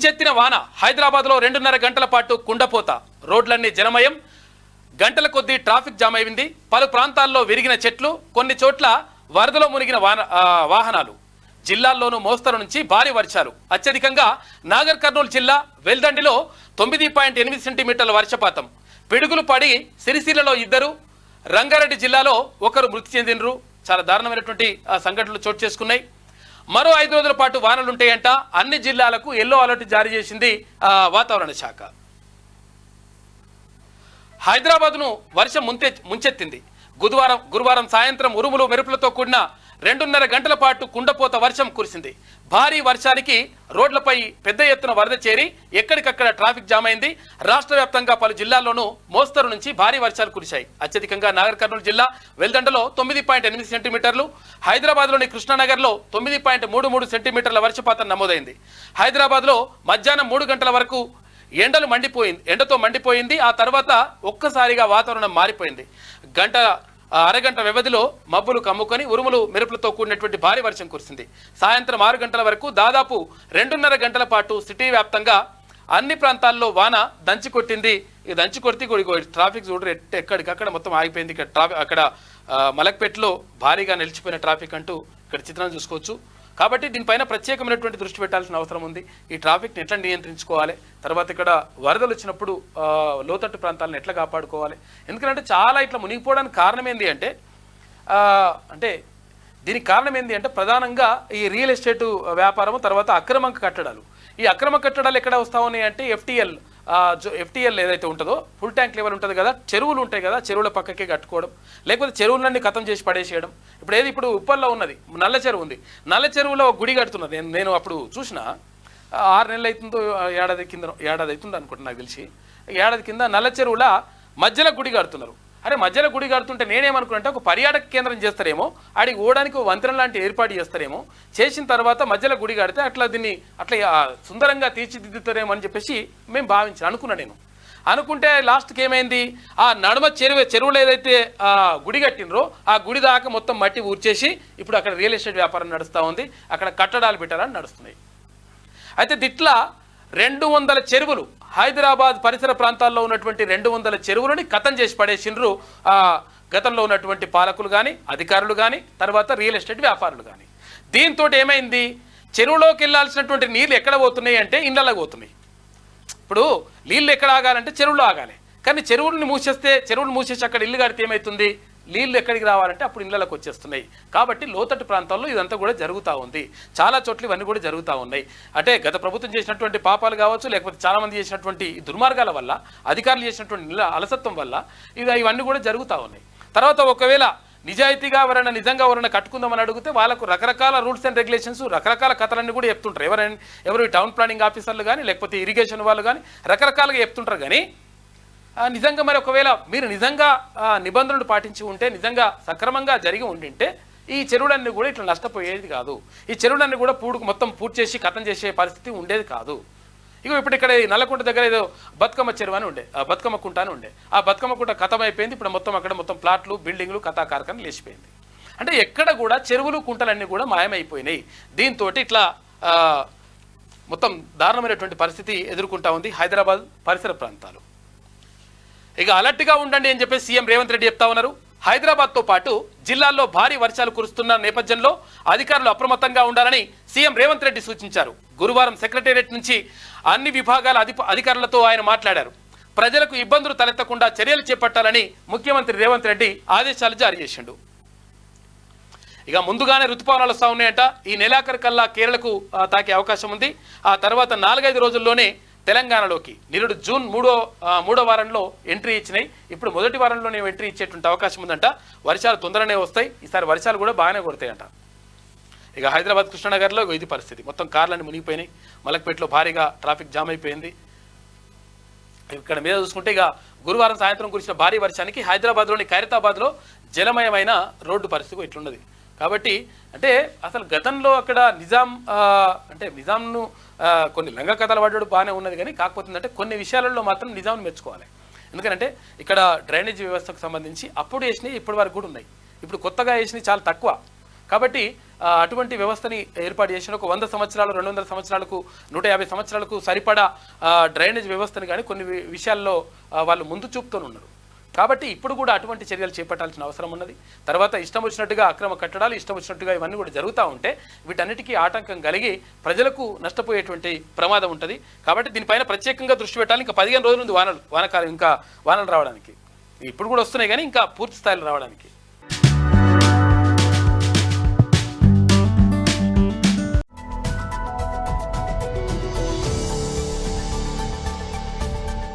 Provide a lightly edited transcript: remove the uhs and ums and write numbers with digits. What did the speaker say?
ముంచెత్తిన వాన హైదరాబాద్లో 2.5 గంటల పాటు కుండపోత, రోడ్లన్నీ జలమయం, గంటల కొద్దీ ట్రాఫిక్ జామ్ అయింది. పలు ప్రాంతాల్లో విరిగిన చెట్లు, కొన్ని చోట్ల వరదలో మునిగిన వాహనాలు. జిల్లాల్లోనూ మోస్తరు నుంచి భారీ వర్షాలు. అత్యధికంగా నాగర్ కర్నూలు జిల్లా వెల్దండిలో 9.8 సెంటీమీటర్ల వర్షపాతం. పిడుగులు పడి సిరిసిల్లలో 2, రంగారెడ్డి జిల్లాలో 1 మృతి చెందినరు. చాలా దారుణమైనటువంటి సంఘటనలు చోటు చేసుకున్నాయి. మరో 5 రోజుల పాటు వానలుంటాయంట. అన్ని జిల్లాలకు ఎల్లో అలర్ట్ జారీ చేసింది వాతావరణ శాఖ. హైదరాబాద్ను వర్షం ముంచెత్తింది. గురువారం సాయంత్రం ఉరుములు మెరుపులతో కూడిన 2.5 గంటల పాటు కుండపోత వర్షం కురిసింది. భారీ వర్షానికి రోడ్లపై పెద్ద ఎత్తున వరద చేరి ఎక్కడికక్కడ ట్రాఫిక్ జామ్ అయింది. రాష్ట్ర వ్యాప్తంగా పలు జిల్లాల్లోనూ మోస్తరు నుంచి భారీ వర్షాలు కురిశాయి. అత్యధికంగా నాగర్ కర్నూలు జిల్లా వెల్దండలో 9.8 సెంటీమీటర్లు, హైదరాబాద్లోని కృష్ణానగర్లో 9.33 సెంటీమీటర్ల వర్షపాతం నమోదైంది. హైదరాబాద్లో మధ్యాహ్నం 3 గంటల వరకు ఎండతో మండిపోయింది. ఆ తర్వాత ఒక్కసారిగా వాతావరణం మారిపోయింది. అరగంట వ్యవధిలో మబ్బులు కమ్ముకొని ఉరుములు మెరుపులతో కూడినటువంటి భారీ వర్షం కురిసింది. సాయంత్రం 6 గంటల వరకు దాదాపు 2.5 గంటల పాటు సిటీ వ్యాప్తంగా అన్ని ప్రాంతాల్లో వాన దంచికొట్టింది. ఈ దంచికొడితే ట్రాఫిక్ చూడరు ఎక్కడికక్కడ మొత్తం ఆగిపోయింది. అక్కడ మలక్పేటలో భారీగా నిలిచిపోయిన ట్రాఫిక్ అంటూ ఇక్కడ చిత్రం చూసుకోవచ్చు. కాబట్టి దీనిపైన ప్రత్యేకమైనటువంటి దృష్టి పెట్టాల్సిన అవసరం ఉంది. ఈ ట్రాఫిక్ని ఎట్లా నియంత్రించుకోవాలి, తర్వాత ఇక్కడ వరదలు వచ్చినప్పుడు లోతట్టు ప్రాంతాలను ఎట్లా కాపాడుకోవాలి. ఎందుకంటే చాలా ఇట్లా మునిగిపోవడానికి కారణం ఏంటి అంటే దీనికి కారణం ఏంటి అంటే ప్రధానంగా ఈ రియల్ ఎస్టేట్ వ్యాపారము, తర్వాత అక్రమ కట్టడాలు. ఈ అక్రమ కట్టడాలు ఎక్కడ వస్తా ఉన్నాయి అంటే ఎఫ్టీఎల్ ఏదైతే ఉంటుందో, ఫుల్ ట్యాంక్ లెవెల్ ఉంటుంది కదా, చెరువులు ఉంటాయి కదా, చెరువుల పక్కకే కట్టుకోవడం, లేకపోతే చెరువులన్నీ ఖతం చేసి పడేసేయడం. ఇప్పుడు ఉప్పల్లో ఉన్నది నల్ల చెరువు ఉంది. నల్ల చెరువులో గుడి కడుతున్నది. నేను అప్పుడు చూసిన 6 నెలలు అవుతుందో ఏడాది అవుతుంది అనుకుంటున్నా, నాకు తెలిసి ఏడాది కింద నల్ల చెరువుల మధ్యలో గుడి కడుతున్నారు. అరే మధ్యలో గుడి కడుతుంటే నేనేమనుకున్నా ఒక పర్యాటక కేంద్రం చేస్తారేమో, ఆడికి ఓడానికి వంతెన లాంటి ఏర్పాటు చేస్తారేమో, చేసిన తర్వాత మధ్యలో గుడి కడితే దీన్ని సుందరంగా తీర్చిదిద్దుతారేమో అని చెప్పేసి మేము అనుకున్నా. నేను అనుకుంటే లాస్ట్కి ఏమైంది, ఆ నడుమ చెరువులో ఏదైతే గుడి కట్టినరో ఆ గుడి దాకా మొత్తం మట్టి ఊర్చేసి ఇప్పుడు అక్కడ రియల్ ఎస్టేట్ వ్యాపారం నడుస్తూ ఉంది. అక్కడ కట్టడాలు పెట్టాలని నడుస్తున్నాయి. అయితే ఇట్లా 200 చెరువులు, హైదరాబాద్ పరిసర ప్రాంతాల్లో ఉన్నటువంటి 200 చెరువులని ఖతం చేసి పడేసిండ్రు గతంలో ఉన్నటువంటి పాలకులు కానీ, అధికారులు కానీ, తర్వాత రియల్ ఎస్టేట్ వ్యాపారులు కానీ. దీంతో ఏమైంది, చెరువులోకి వెళ్ళాల్సినటువంటి నీళ్ళు ఎక్కడ పోతున్నాయి అంటే ఇళ్ళలోకి పోతున్నాయి. ఇప్పుడు నీళ్ళు ఎక్కడ ఆగాలంటే చెరువులో ఆగాలి. కానీ చెరువులు మూసేసి అక్కడ ఇల్లు కడితే ఏమవుతుంది, నీళ్ళు ఎక్కడికి రావాలంటే అప్పుడు ఇళ్ళకి వచ్చేస్తున్నాయి. కాబట్టి లోతట్టు ప్రాంతాల్లో ఇదంతా కూడా జరుగుతూ ఉంది. చాలా చోట్ల ఇవన్నీ కూడా జరుగుతూ ఉన్నాయి. అంటే గత ప్రభుత్వం చేసినటువంటి పాపాలు కావచ్చు, లేకపోతే చాలామంది చేసినటువంటి దుర్మార్గాల వల్ల, అధికారులు చేసినటువంటి అలసత్వం వల్ల ఇవన్నీ కూడా జరుగుతూ ఉన్నాయి. తర్వాత ఒకవేళ నిజాయితీగా నిజంగా ఎవరైనా కట్టుకుందామని అడిగితే వాళ్ళకు రకరకాల రూల్స్ అండ్ రెగ్యులేషన్స్, రకరకాల కథలన్నీ కూడా చెప్తుంటారు. ఎవరు టౌన్ ప్లానింగ్ ఆఫీసర్లు కానీ, లేకపోతే ఇరిగేషన్ వాళ్ళు కానీ రకరకాలుగా చెప్తుంటారు. కానీ నిజంగా మరి ఒకవేళ మీరు నిజంగా నిబంధనలు పాటించి ఉంటే, నిజంగా సక్రమంగా జరిగి ఉండింటే ఈ చెరువులన్నీ కూడా ఇట్లా నష్టపోయేది కాదు. ఈ చెరువులన్నీ కూడా మొత్తం పూర్తి చేసి ఖతం చేసే పరిస్థితి ఉండేది కాదు. ఇప్పుడు ఇక్కడ నల్లకుంట దగ్గర ఏదో బతుకమ్మ చెరువు అని ఉండే, బతుకమ్మ కుంట అని ఉండే. ఆ బతుకమ్మ కుంట ఖతం అయిపోయింది. ఇప్పుడు అక్కడ మొత్తం ప్లాట్లు, బిల్డింగ్లు, కథాకారకం లేచిపోయింది. అంటే ఎక్కడ కూడా చెరువులు, కుంటలన్నీ కూడా మాయమైపోయినాయి. దీంతో ఇట్లా మొత్తం దారుణమైనటువంటి పరిస్థితి ఎదుర్కొంటా ఉంది హైదరాబాద్ పరిసర ప్రాంతాలు. ఇక అలర్ట్గా ఉండండి అని చెప్పి సీఎం రేవంత్ రెడ్డి చెప్తా ఉన్నారు. హైదరాబాద్తో పాటు జిల్లాల్లో భారీ వర్షాలు కురుస్తున్న నేపథ్యంలో అధికారులు అప్రమత్తంగా ఉండాలని సీఎం రేవంత్ రెడ్డి సూచించారు. గురువారం సెక్రటేరియట్ నుంచి అన్ని విభాగాల అధికారులతో ఆయన మాట్లాడారు. ప్రజలకు ఇబ్బందులు తలెత్తకుండా చర్యలు చేపట్టాలని ముఖ్యమంత్రి రేవంత్ రెడ్డి ఆదేశాలు జారీ చేసిండు. ఇక ముందుగానే ఋతుపవనాలు వస్తూ ఉన్నాయంట. ఈ నెలాఖరు కల్లా కేరళకు తాకే అవకాశం ఉంది. ఆ తర్వాత 4-5 రోజుల్లోనే తెలంగాణలోకి నిరుడు జూన్ మూడో వారంలో ఎంట్రీ ఇచ్చినాయి. ఇప్పుడు మొదటి వారంలోనే ఎంట్రీ ఇచ్చేటువంటి అవకాశం ఉందంట. వర్షాలు తొందరనే వస్తాయి. ఈసారి వర్షాలు కూడా బాగానే కొడతాయంట. ఇక హైదరాబాద్ కృష్ణానగర్లో ఇది పరిస్థితి. మొత్తం కార్లన్నీ మునిగిపోయినాయి. మలక్పేటలో భారీగా ట్రాఫిక్ జామ్ అయిపోయింది. ఇక్కడ మీద చూసుకుంటే ఇక గురువారం సాయంత్రం కురిసిన భారీ వర్షానికి హైదరాబాద్లోని ఖైరతాబాద్లో జలమయమైన రోడ్డు పరిస్థితి ఇట్లున్నది. కాబట్టి అంటే అసలు గతంలో అక్కడ నిజాంను కొన్ని లంగ కథలు పడ్డాడు బాగానే ఉన్నది. కానీ కాకపోతే అంటే కొన్ని విషయాలలో మాత్రం నిజాంను మెచ్చుకోవాలి. ఎందుకంటే ఇక్కడ డ్రైనేజ్ వ్యవస్థకు సంబంధించి అప్పుడు వేసినవి ఇప్పటి వరకు కూడా ఉన్నాయి. ఇప్పుడు కొత్తగా వేసినవి చాలా తక్కువ. కాబట్టి అటువంటి వ్యవస్థని ఏర్పాటు చేసిన ఒక 100 సంవత్సరాలు 200 సంవత్సరాలకు 150 సంవత్సరాలకు సరిపడా డ్రైనేజ్ వ్యవస్థని కానీ కొన్ని విషయాల్లో వాళ్ళు ముందు చూపుతూ ఉన్నారు. కాబట్టి ఇప్పుడు కూడా అటువంటి చర్యలు చేపట్టాల్సిన అవసరం ఉన్నది. తర్వాత ఇష్టం వచ్చినట్టుగా అక్రమ కట్టడాలు, ఇష్టం వచ్చినట్టుగా ఇవన్నీ కూడా జరుగుతూ ఉంటే వీటన్నిటికీ ఆటంకం కలిగి ప్రజలకు నష్టపోయేటువంటి ప్రమాదం ఉంటుంది. కాబట్టి దీనిపైన ప్రత్యేకంగా దృష్టి పెట్టాలి. ఇంకా 15 రోజుల నుండి వానకాలం ఇంకా వానలు రావడానికి ఇప్పుడు కూడా వస్తున్నాయి కానీ ఇంకా పూర్తి స్థాయిలో రావడానికి.